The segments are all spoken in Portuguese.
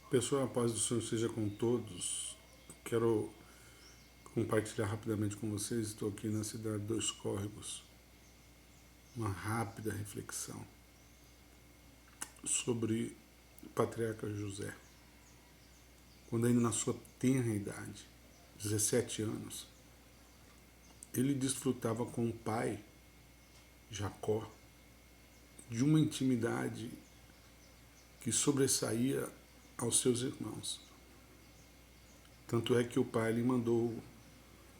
Pessoal, a paz do Senhor seja com todos. Quero compartilhar rapidamente com vocês. Estou aqui na cidade de Dois Córregos. Uma rápida reflexão sobre o patriarca José. Quando ainda na sua tenra idade, 17 anos, ele desfrutava com o pai, Jacó, de uma intimidade que sobressaía aos seus irmãos. Tanto é que o pai lhe mandou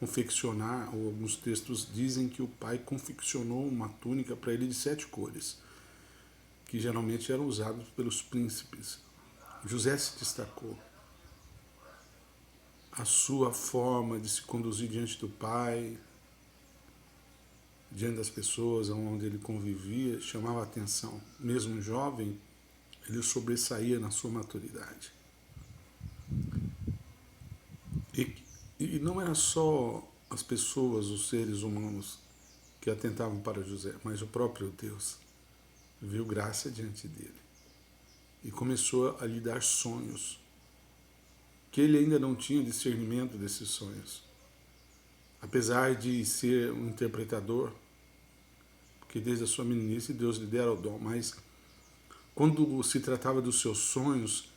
confeccionar, ou alguns textos dizem que o pai confeccionou uma túnica para ele de 7 cores, que geralmente eram usados pelos príncipes. José se destacou. A sua forma de se conduzir diante do pai, diante das pessoas onde ele convivia, chamava a atenção. Mesmo jovem, ele sobressaía na sua maturidade. E não era só as pessoas, os seres humanos que atentavam para José, mas o próprio Deus viu graça diante dele e começou a lhe dar sonhos que ele ainda não tinha discernimento desses sonhos. Apesar de ser um interpretador, porque desde a sua meninice Deus lhe dera o dom, mas quando se tratava dos seus sonhos,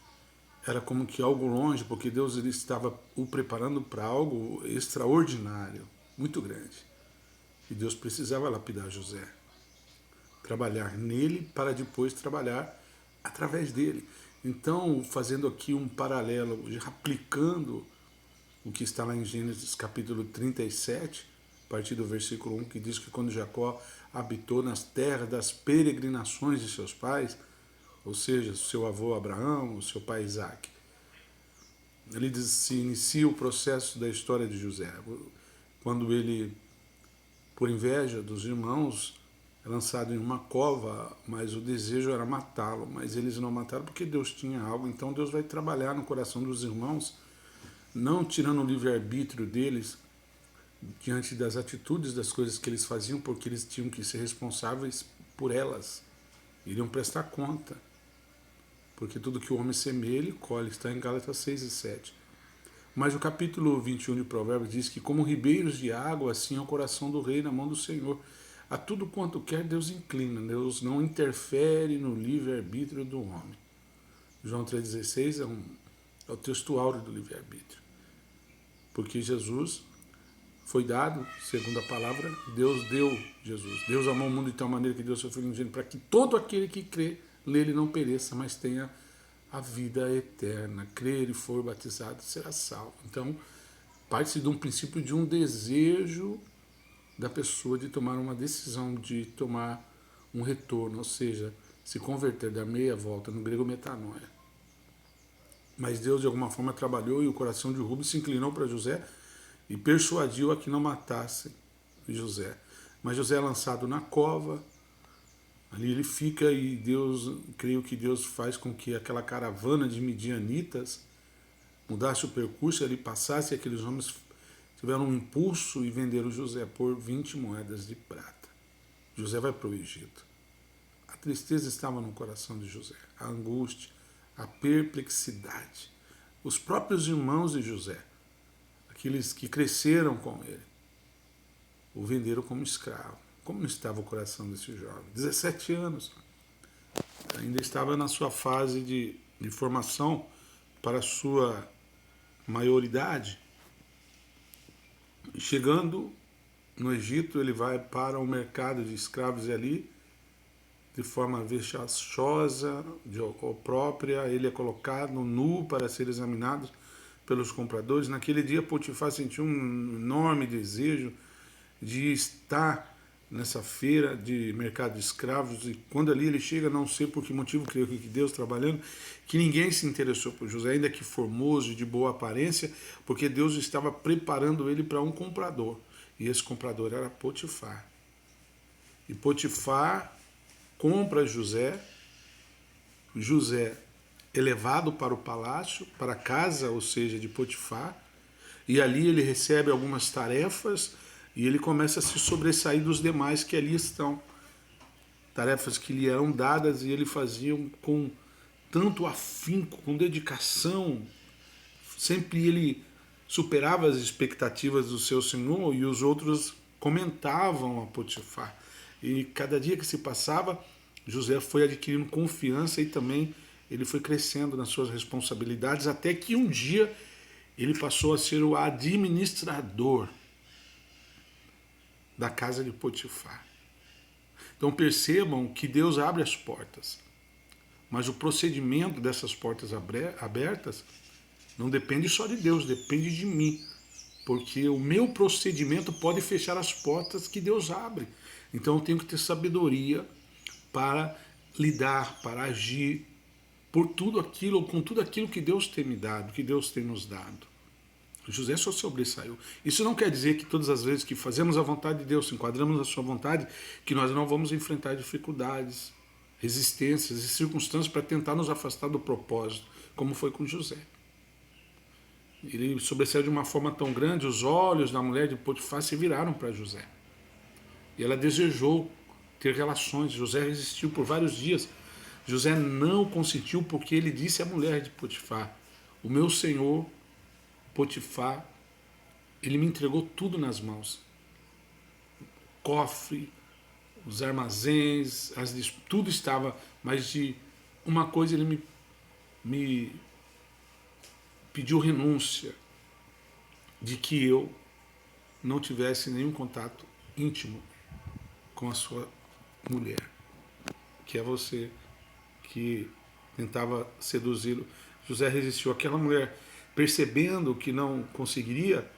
era como que algo longe, porque Deus ele estava o preparando para algo extraordinário, muito grande. E Deus precisava lapidar José, trabalhar nele para depois trabalhar através dele. Então, fazendo aqui um paralelo, aplicando o que está lá em Gênesis capítulo 37, a partir do versículo 1, que diz que quando Jacó habitou nas terras das peregrinações de seus pais, ou seja, seu avô Abraão, o seu pai Isaac, ele diz, se inicia o processo da história de José, quando ele, por inveja dos irmãos, é lançado em uma cova, mas o desejo era matá-lo, mas eles não mataram porque Deus tinha algo. Então Deus vai trabalhar no coração dos irmãos, não tirando o livre-arbítrio deles diante das atitudes, das coisas que eles faziam, porque eles tinham que ser responsáveis por elas, iriam prestar conta, porque tudo que o homem semeia, ele colhe, está em Gálatas 6 e 7. Mas o capítulo 21 de Provérbios diz que como ribeiros de água, assim é o coração do rei na mão do Senhor. A tudo quanto quer, Deus inclina. Deus não interfere no livre-arbítrio do homem. João 3,16 é o texto áureo do livre-arbítrio. Porque Jesus foi dado, segundo a palavra, Deus deu Jesus. Deus amou o mundo de tal maneira que Deus seu Filho unigênito para que todo aquele que crê nele não pereça, mas tenha a vida eterna. Crer e for batizado será salvo. Então, parte-se de um princípio de um desejo da pessoa de tomar uma decisão, de tomar um retorno, ou seja, se converter, dar meia volta, no grego metanoia. Mas Deus de alguma forma trabalhou e o coração de Rubens se inclinou para José e persuadiu a que não matasse José. Mas José é lançado na cova, ali ele fica e Deus, creio que Deus faz com que aquela caravana de midianitas mudasse o percurso, ele passasse e aqueles homens tiveram um impulso e venderam José por 20 moedas de prata. José vai para o Egito. A tristeza estava no coração de José, a angústia, a perplexidade. Os próprios irmãos de José, aqueles que cresceram com ele, o venderam como escravo. Como estava o coração desse jovem? 17 anos. Ainda estava na sua fase de formação para a sua maioridade. Chegando no Egito, ele vai para o mercado de escravos e ali, de forma vexachosa, própria, ele é colocado nu para ser examinado pelos compradores. Naquele dia, Potifar sentiu um enorme desejo de estar nessa feira de mercado de escravos, e quando ali ele chega, não sei por que motivo, creio que Deus trabalhando, que ninguém se interessou por José, ainda que formoso e de boa aparência, porque Deus estava preparando ele para um comprador, e esse comprador era Potifar. E Potifar compra José, José é levado para o palácio, para a casa, ou seja, de Potifar, e ali ele recebe algumas tarefas e ele começa a se sobressair dos demais que ali estão. Tarefas que lhe eram dadas e ele fazia com tanto afinco, com dedicação. Sempre ele superava as expectativas do seu senhor e os outros comentavam a Potifar. E cada dia que se passava, José foi adquirindo confiança e também ele foi crescendo nas suas responsabilidades, até que um dia ele passou a ser o administrador da casa de Potifar. Então percebam que Deus abre as portas, mas o procedimento dessas portas abertas não depende só de Deus, depende de mim. Porque o meu procedimento pode fechar as portas que Deus abre. Então eu tenho que ter sabedoria para lidar, para agir por tudo aquilo, ou com tudo aquilo que Deus tem me dado, que Deus tem nos dado. José só sobressaiu. Isso não quer dizer que todas as vezes que fazemos a vontade de Deus, se enquadramos na sua vontade, que nós não vamos enfrentar dificuldades, resistências e circunstâncias para tentar nos afastar do propósito, como foi com José. Ele sobressaiu de uma forma tão grande, os olhos da mulher de Potifar se viraram para José. E ela desejou ter relações. José resistiu por vários dias. José não consentiu porque ele disse à mulher de Potifar: o meu senhor Potifar, ele me entregou tudo nas mãos. O cofre, os armazéns, tudo estava, mas de uma coisa ele me pediu renúncia, de que eu não tivesse nenhum contato íntimo com a sua mulher, que é você, que tentava seduzi-lo. José resistiu. Aquela mulher, percebendo que não conseguiria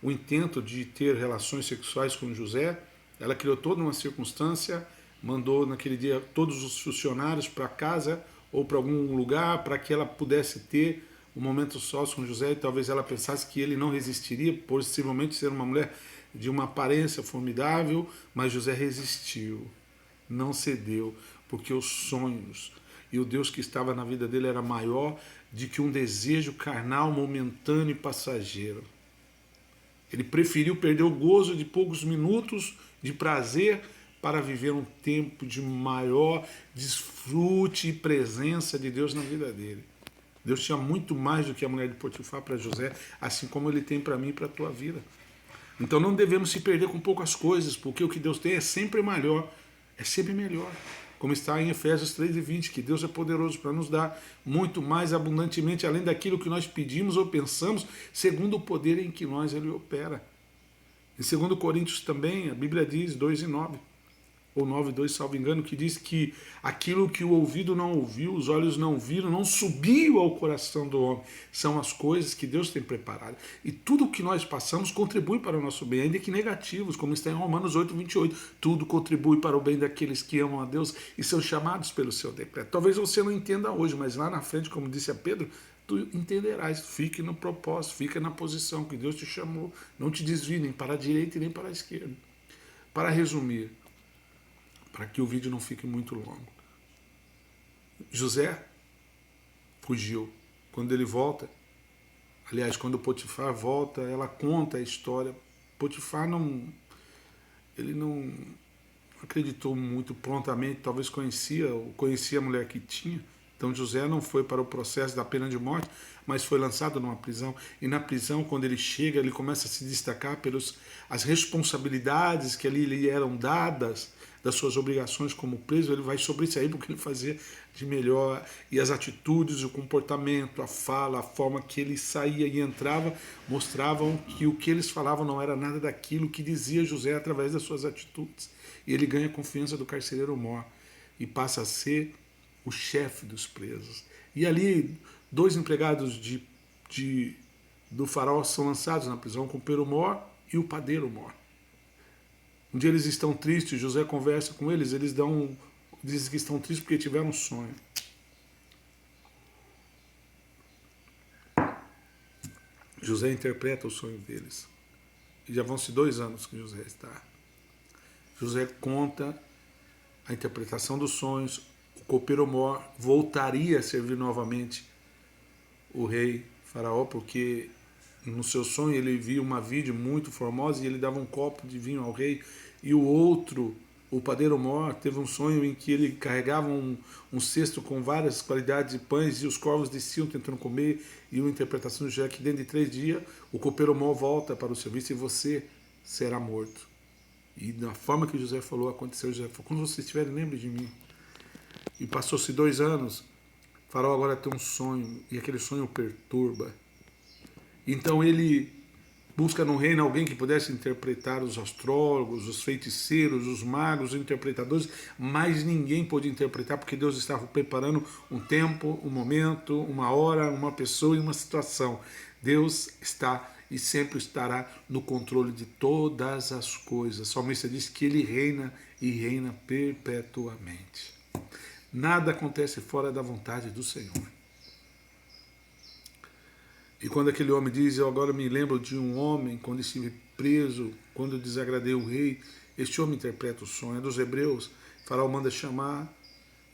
o intento de ter relações sexuais com José, ela criou toda uma circunstância, mandou naquele dia todos os funcionários para casa ou para algum lugar para que ela pudesse ter um momento sós com José, e talvez ela pensasse que ele não resistiria, possivelmente ser uma mulher de uma aparência formidável, mas José resistiu, não cedeu, porque os sonhos e o Deus que estava na vida dele era maior do que um desejo carnal, momentâneo e passageiro. Ele preferiu perder o gozo de poucos minutos de prazer para viver um tempo de maior desfrute e presença de Deus na vida dele. Deus tinha muito mais do que a mulher de Potifar para José, assim como ele tem para mim e para a tua vida. Então não devemos se perder com poucas coisas, porque o que Deus tem é sempre maior, é sempre melhor. Como está em Efésios 3:20, que Deus é poderoso para nos dar muito mais abundantemente, além daquilo que nós pedimos ou pensamos, segundo o poder em que nós ele opera. Em 2 Coríntios também, a Bíblia diz, 2:9, ou 9:2, salvo engano, que diz que aquilo que o ouvido não ouviu, os olhos não viram, não subiu ao coração do homem, são as coisas que Deus tem preparado. E tudo o que nós passamos contribui para o nosso bem, ainda que negativos, como está em Romanos 8:28. Tudo contribui para o bem daqueles que amam a Deus e são chamados pelo seu decreto. Talvez você não entenda hoje, mas lá na frente, como disse a Pedro, tu entenderás. Fique no propósito, fique na posição que Deus te chamou. Não te desvie nem para a direita e nem para a esquerda. Para resumir, para que o vídeo não fique muito longo, José fugiu. Quando ele volta, aliás, quando Potifar volta, ela conta a história. Potifar ele não acreditou muito prontamente, talvez conhecia a mulher que tinha. Então José não foi para o processo da pena de morte, mas foi lançado numa prisão. E na prisão, quando ele chega, ele começa a se destacar pelas as responsabilidades que ali lhe eram dadas, das suas obrigações como preso. Ele vai sobressair porque ele fazia de melhor, e as atitudes, o comportamento, a fala, a forma que ele saía e entrava, mostravam que o que eles falavam não era nada daquilo que dizia José através das suas atitudes. E ele ganha a confiança do carcereiro mor e passa a ser o chefe dos presos. E ali, 2 empregados do faraó são lançados na prisão, com o copeiro mor e o padeiro mor. Um dia eles estão tristes, José conversa com eles, dizem que estão tristes porque tiveram um sonho. José interpreta o sonho deles. E já vão-se 2 anos que José está. José conta a interpretação dos sonhos. O copeiro mor voltaria a servir novamente o rei faraó, porque no seu sonho ele via uma vide muito formosa e ele dava um copo de vinho ao rei, e o outro O padeiro Mor teve um sonho em que ele carregava um cesto com várias qualidades de pães e os corvos desciam tentando comer. E uma interpretação de José que dentro de 3 dias o copeiro Mor volta para o serviço e você será morto. E da forma que José falou, aconteceu. José falou, quando vocês estiverem, lembre de mim. E passou-se 2 anos, Faraó agora tem um sonho e aquele sonho o perturba. Então ele busca no reino alguém que pudesse interpretar os astrólogos, os feiticeiros, os magos, os interpretadores, mas ninguém pôde interpretar porque Deus estava preparando um tempo, um momento, uma hora, uma pessoa e uma situação. Deus está e sempre estará no controle de todas as coisas. O salmista diz que ele reina e reina perpetuamente. Nada acontece fora da vontade do Senhor. E quando aquele homem diz, eu agora me lembro de um homem, quando estive preso, quando eu desagradei o rei, este homem interpreta o sonho. É dos hebreus, Faraó manda chamar,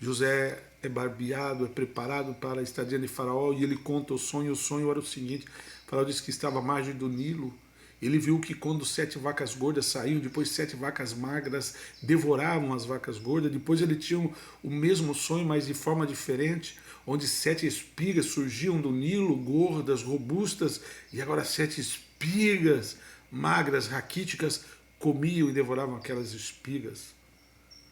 José é barbeado, é preparado para a estadia de Faraó, e ele conta o sonho era o seguinte, Faraó disse que estava à margem do Nilo, ele viu que quando 7 vacas gordas saíam, depois 7 vacas magras devoravam as vacas gordas, depois ele tinha o mesmo sonho, mas de forma diferente, onde 7 espigas surgiam do Nilo, gordas, robustas, e agora 7 espigas magras, raquíticas, comiam e devoravam aquelas espigas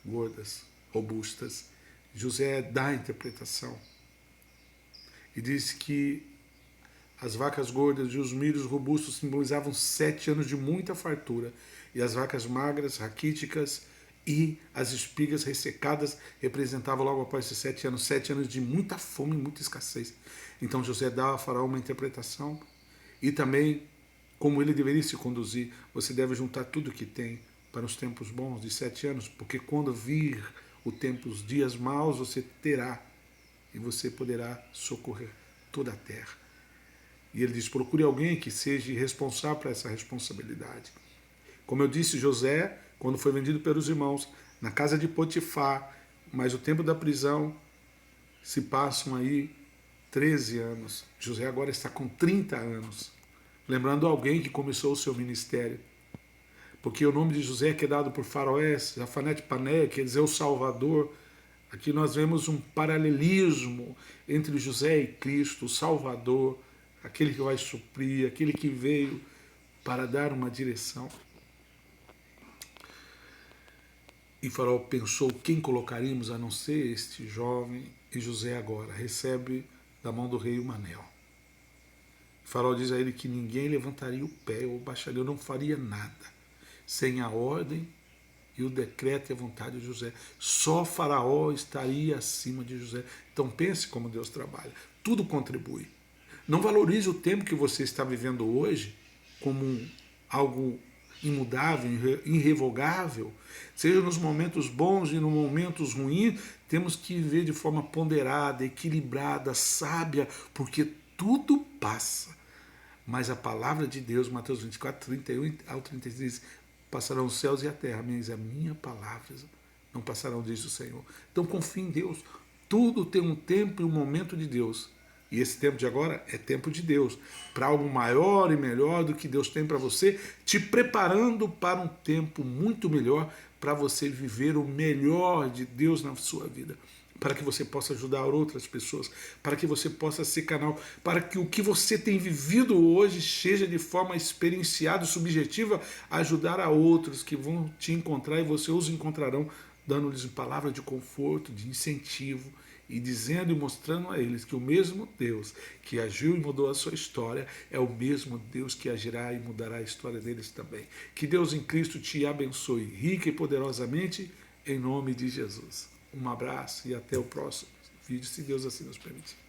gordas, robustas. José dá a interpretação e diz que as vacas gordas e os milhos robustos simbolizavam 7 anos de muita fartura, e as vacas magras, raquíticas e as espigas ressecadas representavam logo após esses 7 anos, 7 anos de muita fome e muita escassez. Então José dá a Faraó uma interpretação e também como ele deveria se conduzir. Você deve juntar tudo que tem para os tempos bons de 7 anos, porque quando vir o tempo, os dias maus, você terá e você poderá socorrer toda a terra. E ele diz, procure alguém que seja responsável por essa responsabilidade. Como eu disse, José, quando foi vendido pelos irmãos, na casa de Potifar, mas o tempo da prisão, se passam aí 13 anos. José agora está com 30 anos. Lembrando alguém que começou o seu ministério. Porque o nome de José que é dado por Faraós, Zafanete Paneia, quer dizer o Salvador. Aqui nós vemos um paralelismo entre José e Cristo, o Salvador, aquele que vai suprir, aquele que veio para dar uma direção. E Faraó pensou, quem colocaríamos a não ser este jovem? E José agora recebe da mão do rei um anel. Faraó diz a ele que ninguém levantaria o pé ou baixaria, eu não faria nada, sem a ordem e o decreto e a vontade de José. Só Faraó estaria acima de José. Então pense como Deus trabalha. Tudo contribui. Não valorize o tempo que você está vivendo hoje como algo imudável, irrevogável. Seja nos momentos bons e nos momentos ruins, temos que viver de forma ponderada, equilibrada, sábia, porque tudo passa. Mas a palavra de Deus, Mateus 24, 31 ao 33, diz, passarão os céus e a terra, mas a minha palavra não passarão, diz o Senhor. Então confie em Deus. Tudo tem um tempo e um momento de Deus. E esse tempo de agora é tempo de Deus, para algo maior e melhor do que Deus tem para você, te preparando para um tempo muito melhor, para você viver o melhor de Deus na sua vida, para que você possa ajudar outras pessoas, para que você possa ser canal, para que o que você tem vivido hoje seja de forma experienciada e subjetiva, ajudar a outros que vão te encontrar e você os encontrarão, dando-lhes palavra de conforto, de incentivo, e dizendo e mostrando a eles que o mesmo Deus que agiu e mudou a sua história é o mesmo Deus que agirá e mudará a história deles também. Que Deus em Cristo te abençoe rica e poderosamente, em nome de Jesus. Um abraço e até o próximo vídeo, se Deus assim nos permitir.